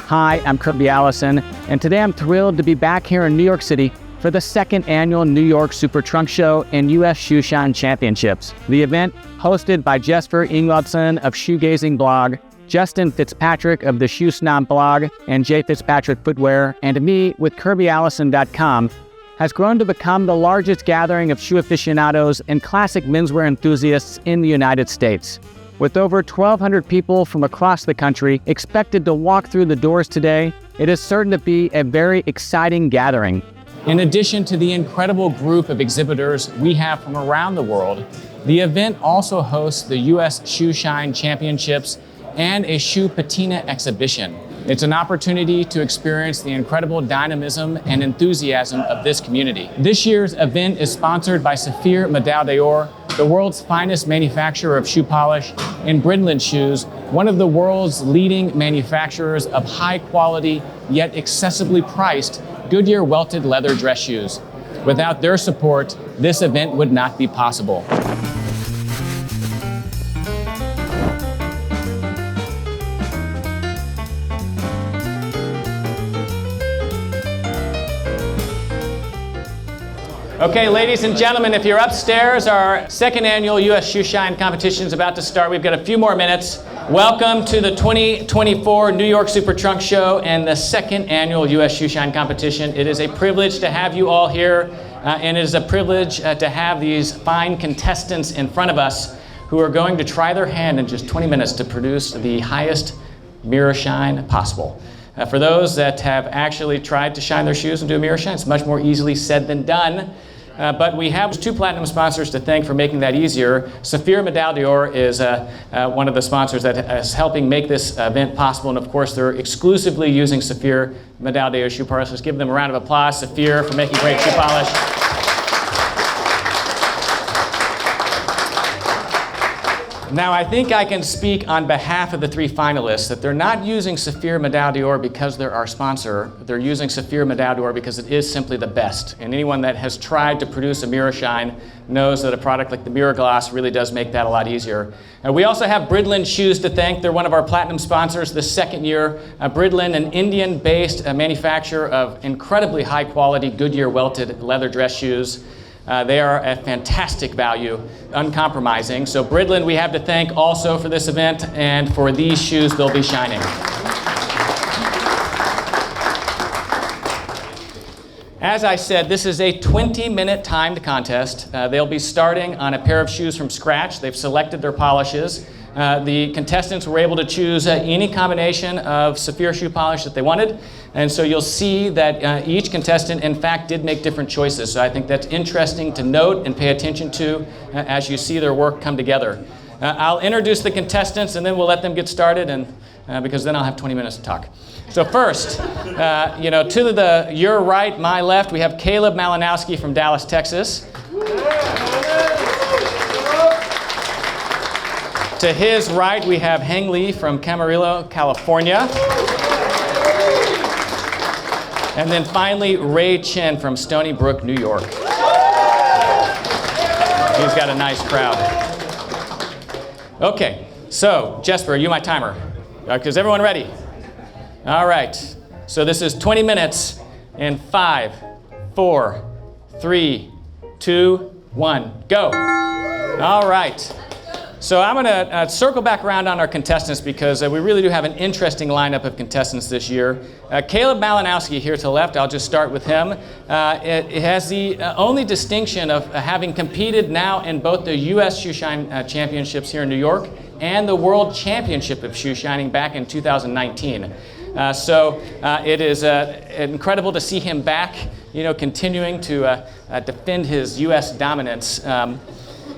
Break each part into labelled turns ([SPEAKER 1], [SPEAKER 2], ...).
[SPEAKER 1] Hi, I'm Kirby Allison, and today I'm thrilled to be back here in New York City for the second annual New York Super Trunk Show and U.S. Shoeshine Championships. The event, hosted by Jesper Ingvaldsson of Shoegazing blog, Justin Fitzpatrick of the Shoe Snob blog, and Jay Fitzpatrick Footwear, and me with KirbyAllison.com, has grown to become the largest gathering of shoe aficionados and classic menswear enthusiasts in the United States. With over 1,200 people from across the country expected to walk through the doors today, it is certain to be a very exciting gathering. In addition to the incredible group of exhibitors we have from around the world, the event also hosts the U.S. Shoeshine Championships and a shoe patina exhibition. It's an opportunity to experience the incredible dynamism and enthusiasm of this community. This year's event is sponsored by Saphir Médaille d'Or, the world's finest manufacturer of shoe polish, and Bridlin Shoes, one of the world's leading manufacturers of high quality yet accessibly priced Goodyear welted leather dress shoes. Without their support, this event would not be possible. Okay, ladies and gentlemen, if you're upstairs, our second annual U.S. Shoeshine Competition is about to start. We've got a few more minutes. Welcome to the 2024 New York Super Trunk Show and the second annual U.S. Shoeshine Competition. It is a privilege to have you all here, and it is a privilege to have these fine contestants in front of us who are going to try their hand in just 20 minutes to produce the highest mirror shine possible. For those that have actually tried to shine their shoes and do a mirror shine, it's much more easily said than done. But we have two platinum sponsors to thank for making that easier. Saphir Médaille d'Or is one of the sponsors that is helping make this event possible. And of course, they're exclusively using Saphir Médaille d'Or shoe polish. Let's give them a round of applause, Saphir, for making great shoe polish. Now, I think I can speak on behalf of the three finalists that they're not using Saphir Médaille d'Or because they're our sponsor. They're using Saphir Médaille d'Or because it is simply the best. And anyone that has tried to produce a mirror shine knows that a product like the Mirror Gloss really does make that a lot easier. We also have Bridlin Shoes to thank. They're one of our platinum sponsors this second year. Bridlin, an Indian-based manufacturer of incredibly high-quality Goodyear welted leather dress shoes. They are a fantastic value, uncompromising. So Bridlin we have to thank also for this event, and for these shoes they'll be shining. As I said, this is a 20-minute timed contest. They'll be starting on a pair of shoes from scratch. They've selected their polishes. The contestants were able to choose any combination of Saphir shoe polish that they wanted. And so you'll see that each contestant, in fact, did make different choices. So I think that's interesting to note and pay attention to as you see their work come together. I'll introduce the contestants, and then we'll let them get started, and because then I'll have 20 minutes to talk. So first, to your right, my left, we have Caleb Malinowski from Dallas, Texas. To his right, we have Heng Lee from Camarillo, California. And then finally, Ray Chen from Stony Brook, New York. He's got a nice crowd. Okay, so Jesper, are you my timer? Is everyone ready? All right, so this is 20 minutes in 5, 4, 3, 2, 1, go. All right. So I'm going to circle back around on our contestants because we really do have an interesting lineup of contestants this year. Caleb Malinowski here to the left, I'll just start with him. It has the only distinction of having competed now in both the U.S. Shoeshine Championships here in New York and the World Championship of Shoe Shining back in 2019. So it is incredible to see him back, continuing to defend his U.S. dominance.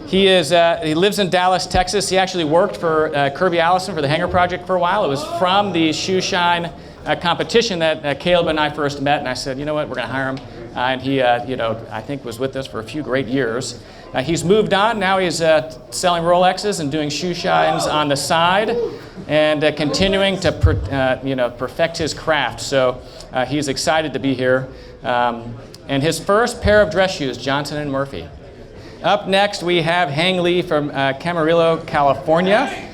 [SPEAKER 1] He lives in Dallas, Texas. He actually worked for Kirby Allison for the Hanger Project for a while. It was from the Shoeshine competition that Caleb and I first met, and I said, you know what, we're going to hire him. And he, I think was with us for a few great years. He's moved on. Now he's selling Rolexes and doing shoe shines on the side, and continuing to perfect his craft. So he's excited to be here. and his first pair of dress shoes, Johnson and Murphy. Up next, we have Hang Lee from Camarillo, California.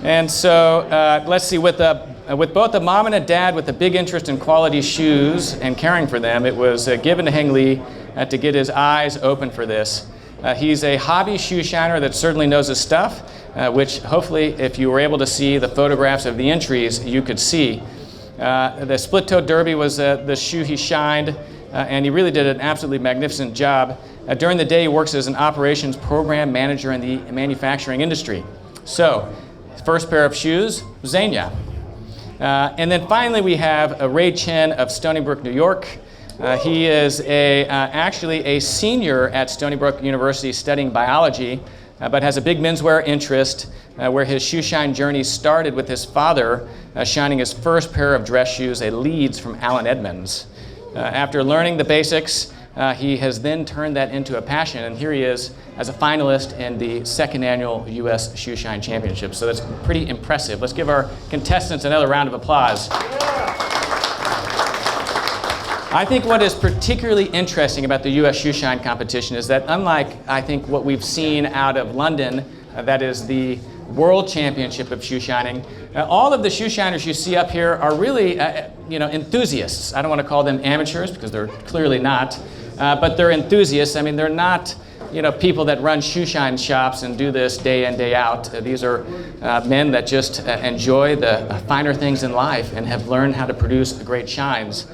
[SPEAKER 1] And so let's see, with both a mom and a dad with a big interest in quality shoes and caring for them, it was given to Hang Lee to get his eyes open for this. He's a hobby shoe shiner that certainly knows his stuff, which hopefully, if you were able to see the photographs of the entries, you could see. The split-toe derby was the shoe he shined, and he really did an absolutely magnificent job. During the day, he works as an operations program manager in the manufacturing industry. So, first pair of shoes, Xenia. And then finally, we have Ray Chen of Stony Brook, New York. He is actually a senior at Stony Brook University studying biology, but has a big menswear interest, where his shoe shine journey started with his father shining his first pair of dress shoes, a Leeds from Allen Edmonds. After learning the basics, he has then turned that into a passion, and here he is as a finalist in the second annual U.S. Shoeshine Championship. So that's pretty impressive. Let's give our contestants another round of applause. I think what is particularly interesting about the U.S. Shoeshine Competition is that unlike, I think, what we've seen out of London, that is the World Championship of shoe shining, all of the shoe shiners you see up here are really enthusiasts. I don't want to call them amateurs because they're clearly not, but they're enthusiasts. I mean, they're not people that run shoe shine shops and do this day in, day out. These are men that just enjoy the finer things in life and have learned how to produce great shines.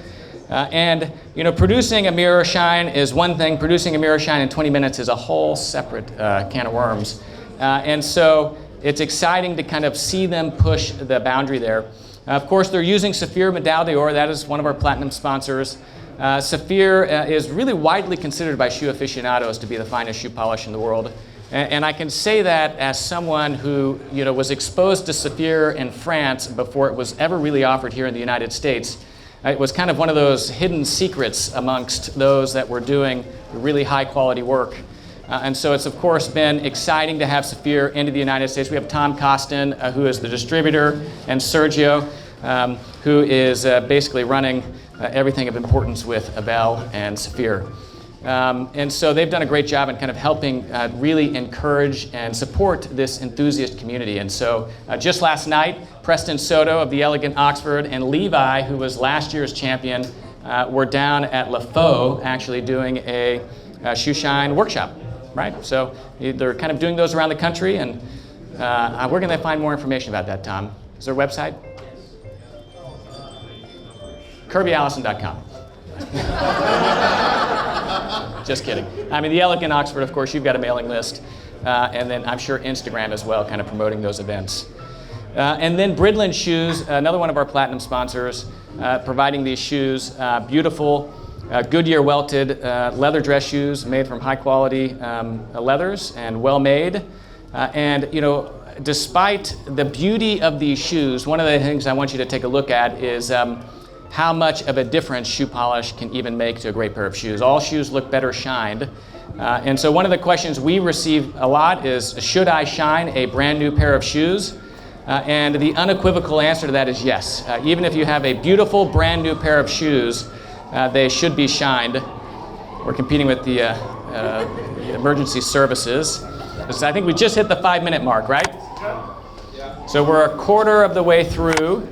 [SPEAKER 1] Producing a mirror shine is one thing. Producing a mirror shine in 20 minutes is a whole separate can of worms. And so it's exciting to kind of see them push the boundary there. Of course, they're using Saphir Medal d'Or. That is one of our platinum sponsors. Saphir is really widely considered by shoe aficionados to be the finest shoe polish in the world. And I can say that as someone who was exposed to Saphir in France before it was ever really offered here in the United States. It was kind of one of those hidden secrets amongst those that were doing really high quality work. And so it's of course been exciting to have Saphir into the United States. We have Tom Costin, who is the distributor, and Sergio, who is basically running everything of importance with Abel and Saphir. And so they've done a great job in kind of helping really encourage and support this enthusiast community. And so just last night, Preston Soto of the Elegant Oxford and Levi, who was last year's champion, were down at La Faux actually doing a shoe shine workshop, right? So they're kind of doing those around the country, and where can they find more information about that, Tom? Is there a website? KirbyAllison.com. Just kidding. I mean, the Elegant Oxford, of course, you've got a mailing list, and then I'm sure Instagram as well, kind of promoting those events. And then Bridlin Shoes, another one of our platinum sponsors, providing these shoes, beautiful Goodyear welted leather dress shoes made from high quality leathers and well made. And despite the beauty of these shoes, one of the things I want you to take a look at is how much of a difference shoe polish can even make to a great pair of shoes. All shoes look better shined. And so one of the questions we receive a lot is, should I shine a brand new pair of shoes? And the unequivocal answer to that is yes. Even if you have a beautiful brand new pair of shoes, they should be shined. We're competing with the emergency services. I think we just hit the 5-minute mark, right? So we're a quarter of the way through.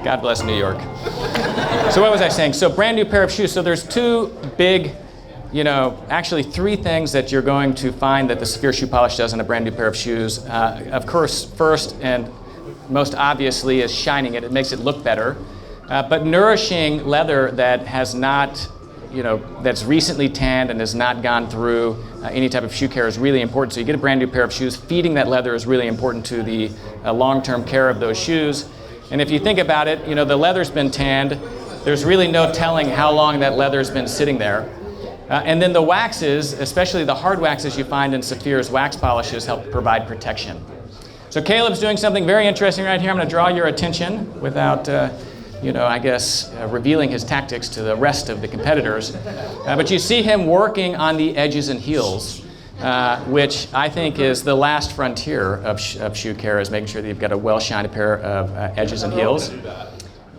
[SPEAKER 1] God bless New York. So what was I saying? So brand new pair of shoes. So there's two big, actually three things that you're going to find that the Saphir shoe polish does in a brand new pair of shoes. Of course, first and most obviously is shining it. It makes it look better. But nourishing leather that has not, that's recently tanned and has not gone through any type of shoe care is really important. So you get a brand new pair of shoes. Feeding that leather is really important to the long-term care of those shoes. And if you think about it, the leather's been tanned. There's really no telling how long that leather's been sitting there. And then the waxes, especially the hard waxes you find in Saphir's wax polishes, help provide protection. So Caleb's doing something very interesting right here. I'm going to draw your attention without, revealing his tactics to the rest of the competitors. But you see him working on the edges and heels. which I think is the last frontier of shoe care, is making sure that you've got a well-shined pair of edges and heels.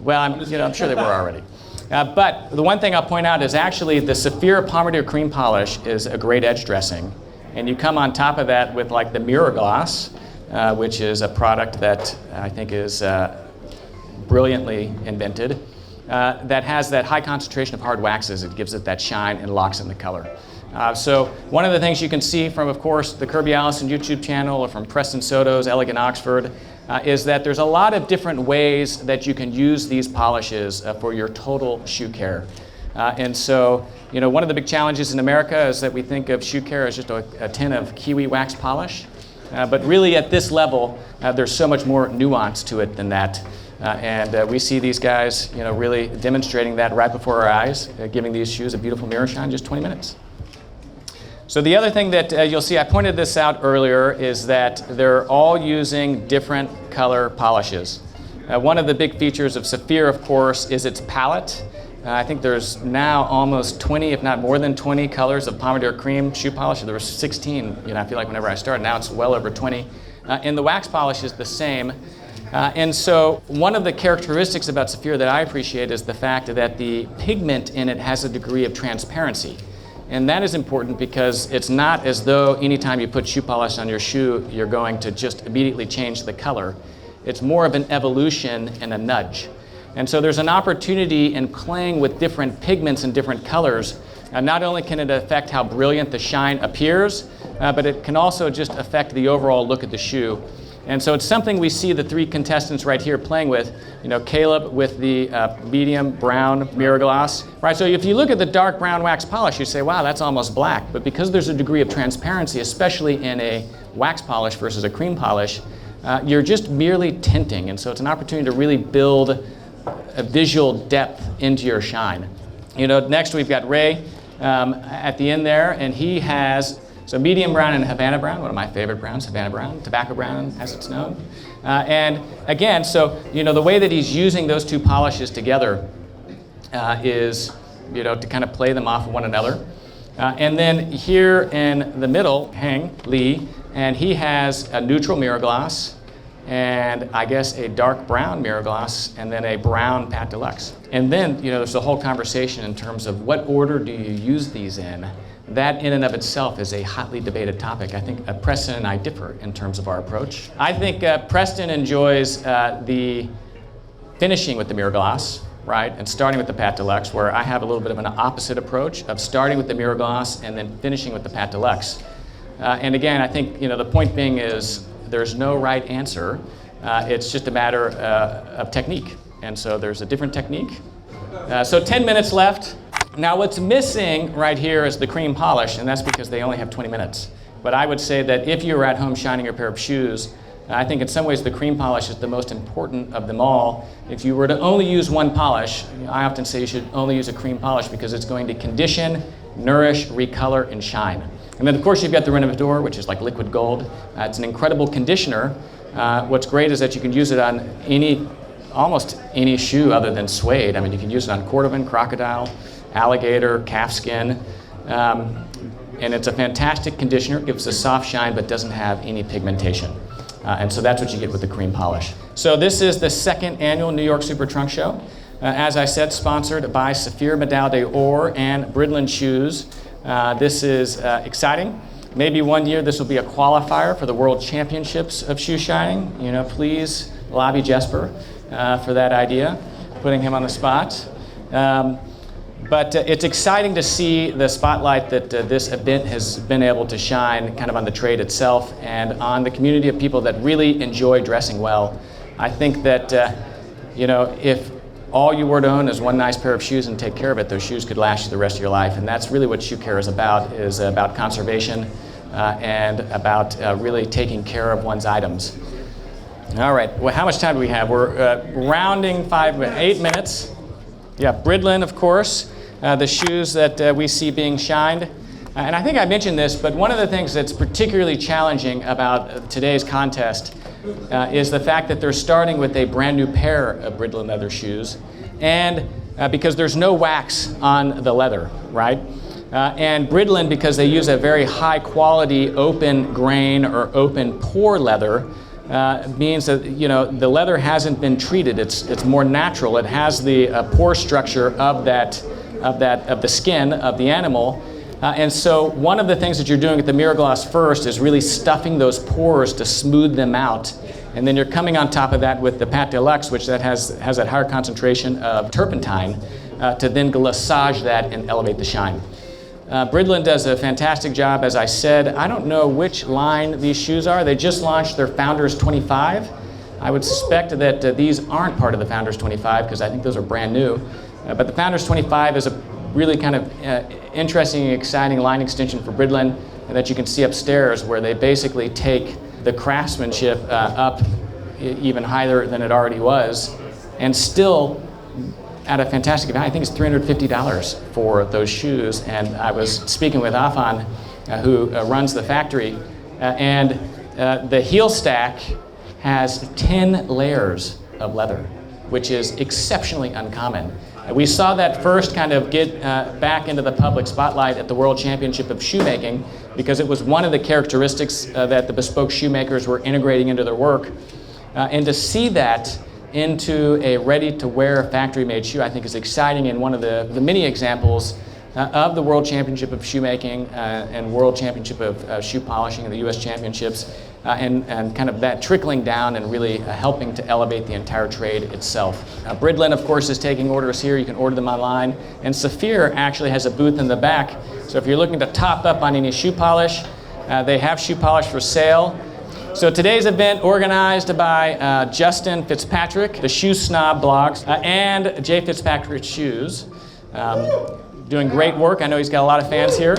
[SPEAKER 1] Well, I'm sure they were already. But the one thing I'll point out is actually the Saphir Palmolive Cream Polish is a great edge dressing. And you come on top of that with like the Mirror Gloss, which is a product that I think is brilliantly invented, that has that high concentration of hard waxes. It gives it that shine and locks in the color. So one of the things you can see from, of course, the Kirby Allison YouTube channel or from Preston Soto's Elegant Oxford is that there's a lot of different ways that you can use these polishes for your total shoe care. And so, one of the big challenges in America is that we think of shoe care as just a tin of kiwi wax polish. But really at this level, there's so much more nuance to it than that. And we see these guys, really demonstrating that right before our eyes, giving these shoes a beautiful mirror shine in just 20 minutes. So the other thing that you'll see, I pointed this out earlier, is that they're all using different color polishes. One of the big features of Saphir, of course, is its palette. I think there's now almost 20, if not more than 20 colors of Palmolive cream shoe polish. There were 16, I feel like whenever I started. Now it's well over 20. And the wax polish is the same. And so one of the characteristics about Saphir that I appreciate is the fact that the pigment in it has a degree of transparency. And that is important because it's not as though anytime you put shoe polish on your shoe, you're going to just immediately change the color. It's more of an evolution and a nudge. And so there's an opportunity in playing with different pigments and different colors. Not only can it affect how brilliant the shine appears, but it can also just affect the overall look of the shoe. And so it's something we see the three contestants right here playing with. Caleb with the medium brown mirror gloss. Right, so if you look at the dark brown wax polish, you say, wow, that's almost black. But because there's a degree of transparency, especially in a wax polish versus a cream polish, you're just merely tinting. And so it's an opportunity to really build a visual depth into your shine. Next we've got Ray at the end there, and he has medium brown and Havana brown, one of my favorite browns, Havana brown, tobacco brown as it's known. And again, the way that he's using those two polishes together is, to kind of play them off of one another. And then here in the middle, Heng Lee, and he has a neutral mirror gloss, and I guess a dark brown mirror gloss, and then a brown Pat Deluxe. And then, there's the whole conversation in terms of what order do you use these in. That in and of itself is a hotly debated topic. I think Preston and I differ in terms of our approach. I think Preston enjoys the finishing with the mirror gloss, right, and starting with the Pat Deluxe, where I have a little bit of an opposite approach of starting with the mirror gloss and then finishing with the Pat Deluxe. And again, I think the point being is there's no right answer. It's just a matter of technique. And so there's a different technique. So 10 minutes left. Now what's missing right here is the cream polish, and that's because they only have 20 minutes. But I would say that if you were at home shining your pair of shoes, I think in some ways the cream polish is the most important of them all. If you were to only use one polish, I often say you should only use a cream polish because it's going to condition, nourish, recolor, and shine. And then of course you've got the Renovateur, which is like liquid gold. It's an incredible conditioner. What's great is that you can use it on almost any shoe other than suede. I mean, you can use it on cordovan, crocodile, alligator, calfskin, and it's a fantastic conditioner. It gives a soft shine but doesn't have any pigmentation. And so that's what you get with the cream polish. So this is the second annual New York Super Trunk Show. As I said, sponsored by Saphir Medal d'Or and Bridlin Shoes. This is exciting. Maybe one year this will be a qualifier for the World Championships of shoe shining. Please lobby Jesper for that idea, putting him on the spot. But it's exciting to see the spotlight that this event has been able to shine kind of on the trade itself and on the community of people that really enjoy dressing well. I think that, if all you were to own is one nice pair of shoes and take care of it, those shoes could last you the rest of your life. And that's really what shoe care is about conservation and about really taking care of one's items. All right, well, how much time do we have? We're rounding 8 minutes. Yeah, Bridlin, of course, the shoes that we see being shined. And I think I mentioned this, but one of the things that's particularly challenging about today's contest is the fact that they're starting with a brand new pair of Bridlin leather shoes, and because there's no wax on the leather, right? And Bridlin, because they use a very high quality open grain or open pore leather, means that the leather hasn't been treated. It's more natural. It has the pore structure of the skin of the animal. And so one of the things that you're doing at the Mirror Gloss first is really stuffing those pores to smooth them out. And then you're coming on top of that with the Pâte de Luxe, which has that higher concentration of turpentine to then glaçage that and elevate the shine. Bridlin does a fantastic job, as I said. I don't know which line these shoes are. They just launched their Founders 25. I would suspect that these aren't part of the Founders 25 because I think those are brand new. But the Founders 25 is a really kind of interesting and exciting line extension for Bridlin that you can see upstairs, where they basically take the craftsmanship up even higher than it already was, and still at a fantastic value. I think it's $350 for those shoes. And I was speaking with Afan, who runs the factory, and the heel stack has 10 layers of leather, which is exceptionally uncommon. We saw that first kind of get back into the public spotlight at the World Championship of Shoemaking, because it was one of the characteristics that the bespoke shoemakers were integrating into their work. And to see that into a ready-to-wear factory-made shoe, I think is exciting, and one of the many examples of the World Championship of Shoemaking and World Championship of Shoe Polishing and the U.S. Championships, and kind of that trickling down and really helping to elevate the entire trade itself. Bridlin, of course, is taking orders here. You can order them online. And Saphir actually has a booth in the back. So if you're looking to top up on any shoe polish, they have shoe polish for sale. So today's event organized by Justin Fitzpatrick, the Shoe Snob blogs, and Jay Fitzpatrick Shoes. Doing great work. I know he's got a lot of fans here.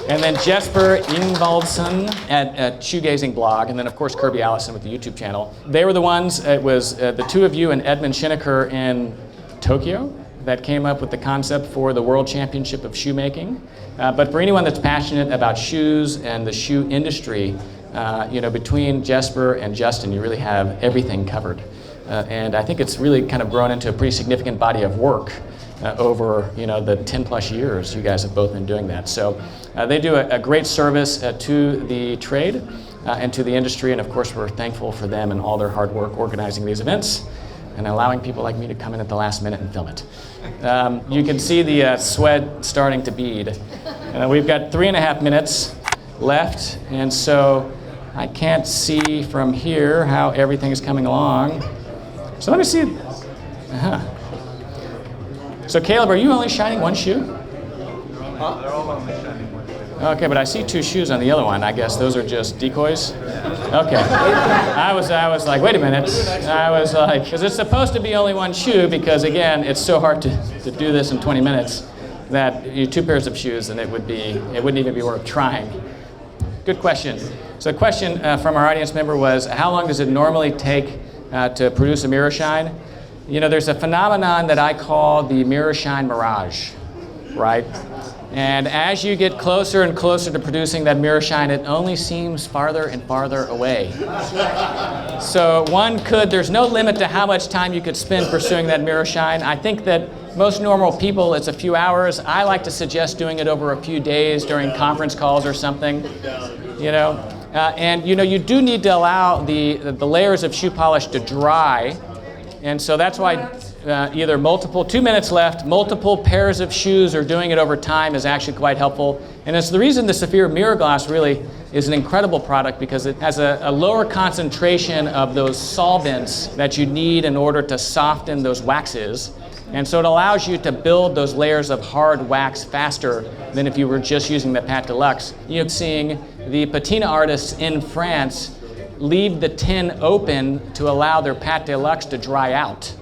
[SPEAKER 1] And then Jesper Ingvaldsson at Shoegazing blog, and then of course Kirby Allison with the YouTube channel. They were the ones, it was the two of you and Edmund Shinneker in Tokyo that came up with the concept for the World Championship of Shoemaking. But for anyone that's passionate about shoes and the shoe industry, between Jesper and Justin, you really have everything covered. And I think it's really kind of grown into a pretty significant body of work over the 10 plus years you guys have both been doing that. So they do a great service to the trade and to the industry, and of course we're thankful for them and all their hard work organizing these events and allowing people like me to come in at the last minute and film it. You can see the sweat starting to bead. We've got 3.5 minutes left, and so I can't see from here how everything is coming along. So let me see. So Caleb, are you only shining one shoe?
[SPEAKER 2] Huh? They're all only shining one shoe.
[SPEAKER 1] Okay, but I see 2 shoes on the other one. I guess those are just decoys? Okay. I was like, wait a minute. I was like, because it's supposed to be only one shoe, because again, it's so hard to do this in 20 minutes that you 2 pairs of shoes, and it wouldn't even be worth trying. Good question. So the question from our audience member was, how long does it normally take to produce a mirror shine? There's a phenomenon that I call the mirror shine mirage, right? And as you get closer and closer to producing that mirror shine, it only seems farther and farther away. So there's no limit to how much time you could spend pursuing that mirror shine. I think that most normal people, it's a few hours. I like to suggest doing it over a few days during conference calls or something, And you do need to allow the layers of shoe polish to dry. And so that's why either 2 minutes left, multiple pairs of shoes or doing it over time is actually quite helpful. And it's the reason the Saphir Mirror Gloss really is an incredible product, because it has a lower concentration of those solvents that you need in order to soften those waxes. And so it allows you to build those layers of hard wax faster than if you were just using the Pâte de Luxe. You're seeing the patina artists in France leave the tin open to allow their Pâte de Luxe to dry out,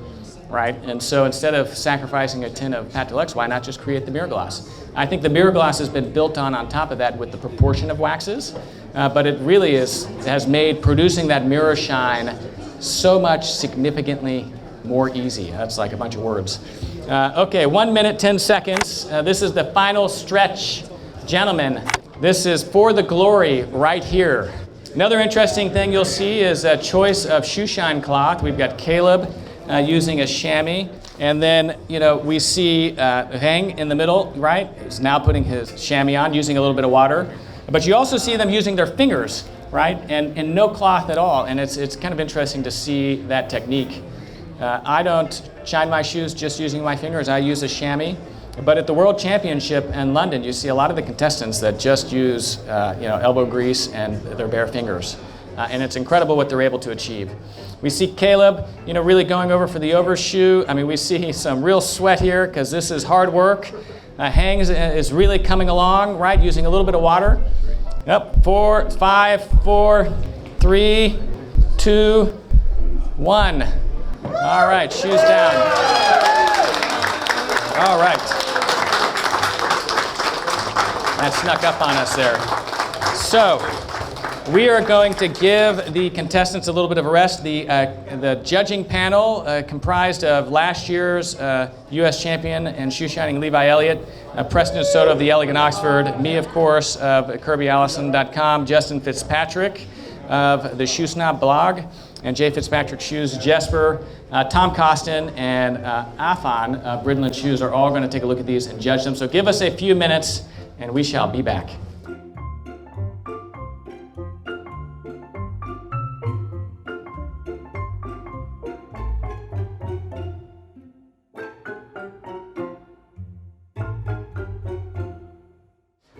[SPEAKER 1] right? And so instead of sacrificing a tin of Pâte de Luxe, why not just create the Mirror Gloss? I think the Mirror Gloss has been built on top of that with the proportion of waxes, but it really has made producing that mirror shine so much significantly more easy. That's like a bunch of words. Okay, 1 minute, 10 seconds. This is the final stretch. Gentlemen, this is for the glory right here. Another interesting thing you'll see is a choice of shoeshine cloth. We've got Caleb using a chamois. And then, we see Heng in the middle, right? He's now putting his chamois on, using a little bit of water. But you also see them using their fingers, right? And no cloth at all. And it's kind of interesting to see that technique. I don't shine my shoes just using my fingers. I use a chamois. But at the World Championship in London, you see a lot of the contestants that just use elbow grease and their bare fingers. And it's incredible what they're able to achieve. We see Caleb, really going over for the overshoe. I mean, we see some real sweat here because this is hard work. Heng is really coming along, right, using a little bit of water. Yep, 4, 5, 4, 3, 2, 1. All right, shoes down. All right. That snuck up on us there. So, we are going to give the contestants a little bit of a rest. The judging panel comprised of last year's U.S. champion and shoe shining Levi Elliott, Preston Soto of the Elegant Oxford, me, of course, of KirbyAllison.com, Justin Fitzpatrick of the Shoe Snob blog, and Jay Fitzpatrick Shoes, Jesper, Tom Costin, and Afan of Bridland Shoes are all going to take a look at these and judge them. So give us a few minutes, and we shall be back.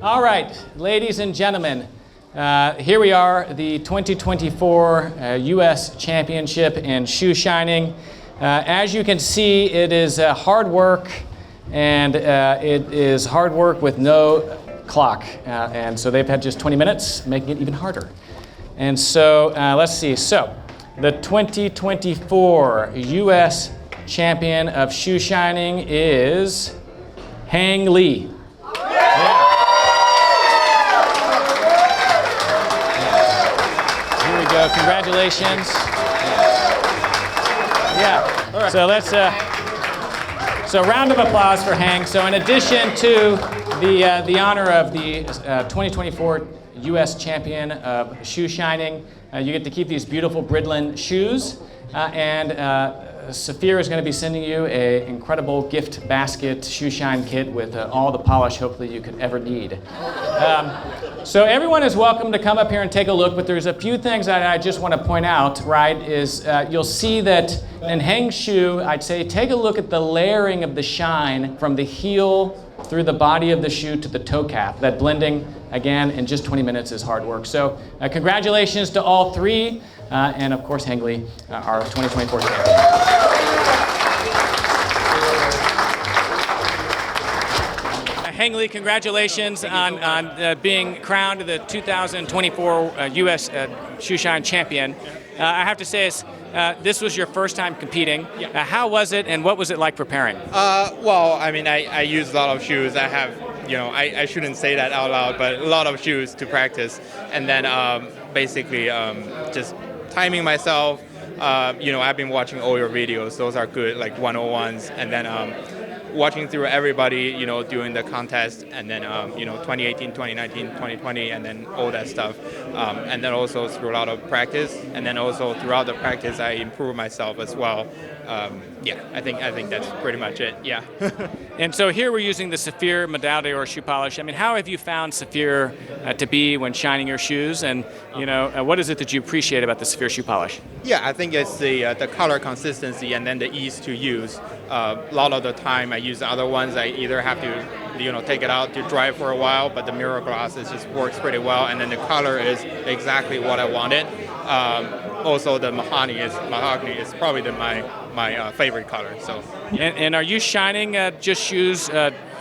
[SPEAKER 1] All right, ladies and gentlemen, here we are, the 2024 U.S. Championship in shoe shining. As you can see, it is hard work, and it is hard work with no clock. And so they've had just 20 minutes, making it even harder. And so let's see. So the 2024 U.S. Champion of shoe shining is Heng Lee. Yeah. Congratulations. Yeah. All right. So let's so round of applause for Heng. So in addition to the honor of the 2024 U.S. Champion of shoe shining, you get to keep these beautiful Bridland shoes, and Saphir is going to be sending you an incredible gift basket shoe shine kit with all the polish hopefully you could ever need. So everyone is welcome to come up here and take a look, but there's a few things that I just want to point out, right, is you'll see that in Heng's shoe, I'd say take a look at the layering of the shine from the heel through the body of the shoe to the toe cap. That blending, again, in just 20 minutes is hard work. So congratulations to all three, and of course Heng Lee, our 2024 champion. Heng Lee, congratulations on being crowned the 2024 U.S. Shoe Shine champion. I have to say, this was your first time competing.
[SPEAKER 3] Yeah.
[SPEAKER 1] How was it, and what was it like preparing?
[SPEAKER 3] Well, I mean, I use a lot of shoes. I have, I shouldn't say that out loud, but a lot of shoes to practice. And then basically just timing myself. I've been watching all your videos. Those are good, like 101s. And then watching through everybody, during the contest, and then 2018, 2019, 2020, and then all that stuff, and then also through a lot of practice, and then also throughout the practice, I improve myself as well. I think that's pretty much it. Yeah.
[SPEAKER 1] And so here we're using the Saphir modality or shoe polish. I mean, how have you found Saphir to be when shining your shoes, and what is it that you appreciate about the Saphir shoe polish?
[SPEAKER 3] Yeah, I think it's the color consistency and then the ease to use. A lot of the time I use the other ones, I either have to take it out to dry for a while, but the mirror glass just works pretty well, and then the color is exactly what I wanted. Also the mahogany is probably my favorite color. So.
[SPEAKER 1] And are you shining just shoes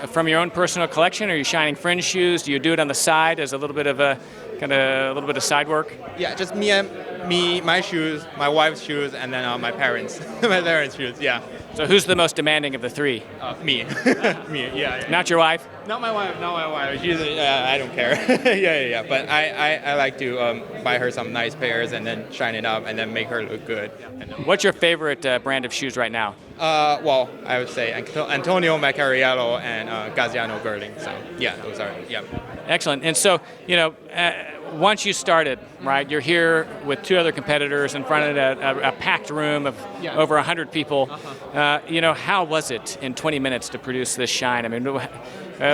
[SPEAKER 1] from your own personal collection? Or are you shining fringe shoes? Do you do it on the side as a little bit of side work?
[SPEAKER 3] Yeah, just me, my shoes, my wife's shoes, and then my parents' shoes. Yeah.
[SPEAKER 1] So who's the most demanding of the three?
[SPEAKER 3] Me. Me. Yeah.
[SPEAKER 1] Not your wife?
[SPEAKER 3] Not my wife. She's I don't care. yeah. But I like to buy her some nice pairs and then shine it up and then make her look good.
[SPEAKER 1] What's your favorite brand of shoes right now?
[SPEAKER 3] Well, I would say Antonio Macariello and Gaziano Gerling. So yeah, those are
[SPEAKER 1] Excellent. And so, once you started, right, you're here with 2 other competitors in front of a packed room of over 100 people. How was it in 20 minutes to produce this shine? I mean,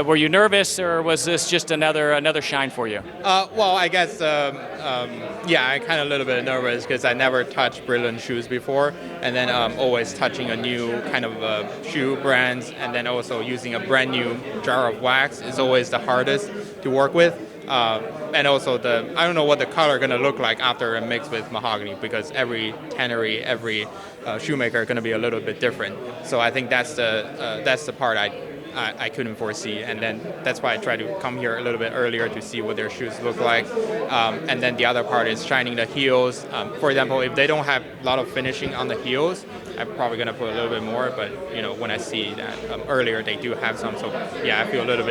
[SPEAKER 1] were you nervous, or was this just another shine for you?
[SPEAKER 3] Well, I guess, I kind of a little bit nervous because I never touched Brilliant shoes before, and then always touching a new kind of shoe brands, and then also using a brand new jar of wax is always the hardest to work with. And also I don't know what the color going to look like after a mix with mahogany, because every tannery, every shoemaker going to be a little bit different. So I think that's the part I couldn't foresee, and then that's why I tried to come here a little bit earlier to see what their shoes look like. And then the other part is shining the heels. For example, if they don't have a lot of finishing on the heels, I'm probably going to put a little bit more, but when I see that earlier they do have some, so yeah, I feel a little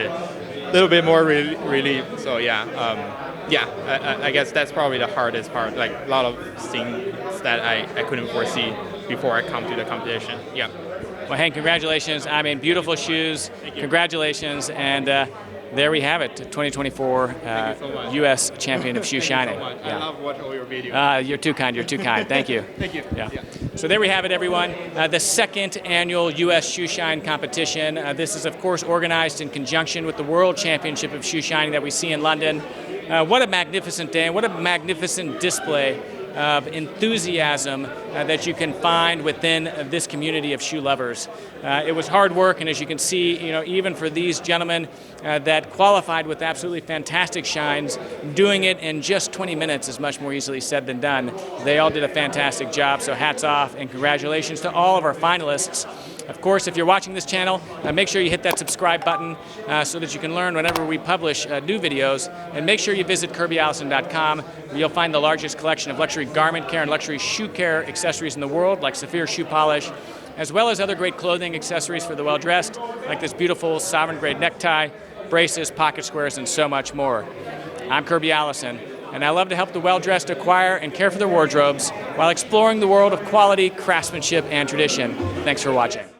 [SPEAKER 3] bit more relief. So I guess that's probably the hardest part, like a lot of things that I couldn't foresee before I come to the competition. Yeah.
[SPEAKER 1] Well, Hank, congratulations. I mean, beautiful shoes. Congratulations. And there we have it, 2024
[SPEAKER 3] so
[SPEAKER 1] U.S. champion of shoe shining.
[SPEAKER 3] I love watching all your videos.
[SPEAKER 1] You're too kind. You're too kind. Thank you.
[SPEAKER 3] Thank you.
[SPEAKER 1] Yeah. So there we have it, everyone. The 2nd annual U.S. Shoeshine Competition. This is, of course, organized in conjunction with the World Championship of Shoe Shining that we see in London. What a magnificent day, and what a magnificent display of enthusiasm that you can find within this community of shoe lovers. It was hard work, and as you can see, even for these gentlemen that qualified with absolutely fantastic shines, doing it in just 20 minutes is much more easily said than done. They all did a fantastic job, so hats off and congratulations to all of our finalists. Of course, if you're watching this channel, make sure you hit that subscribe button so that you can learn whenever we publish new videos. And make sure you visit KirbyAllison.com, where you'll find the largest collection of luxury garment care and luxury shoe care accessories in the world, like Saphir shoe polish, as well as other great clothing accessories for the well-dressed, like this beautiful sovereign-grade necktie, braces, pocket squares, and so much more. I'm Kirby Allison, and I love to help the well-dressed acquire and care for their wardrobes while exploring the world of quality, craftsmanship, and tradition. Thanks for watching.